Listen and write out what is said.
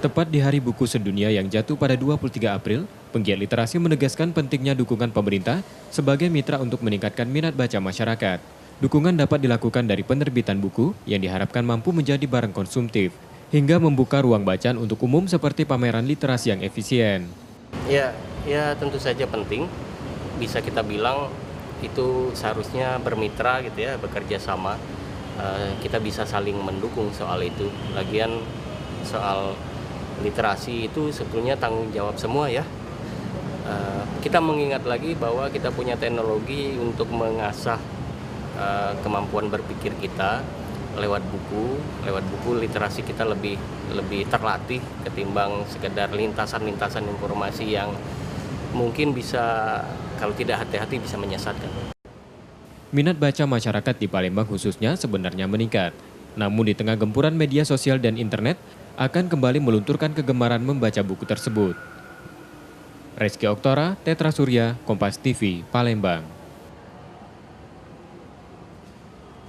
Tepat di Hari Buku Sedunia yang jatuh pada 23 April, penggiat literasi menegaskan pentingnya dukungan pemerintah sebagai mitra untuk meningkatkan minat baca masyarakat. Dukungan dapat dilakukan dari penerbitan buku yang diharapkan mampu menjadi barang konsumtif, hingga membuka ruang bacaan untuk umum seperti pameran literasi yang efisien. Ya tentu saja penting. Bisa kita bilang itu seharusnya bermitra gitu ya, bekerja sama. Kita bisa saling mendukung soal itu. Lagian soal literasi itu sebetulnya tanggung jawab semua ya. Kita mengingat lagi bahwa kita punya teknologi untuk mengasah kemampuan berpikir kita lewat buku literasi kita lebih terlatih ketimbang sekedar lintasan-lintasan informasi yang mungkin bisa kalau tidak hati-hati bisa menyesatkan. Minat baca masyarakat di Palembang khususnya sebenarnya meningkat. Namun di tengah gempuran media sosial dan internet, akan kembali melunturkan kegemaran membaca buku tersebut. Reski Oktora, Tetra Surya, Kompas TV, Palembang.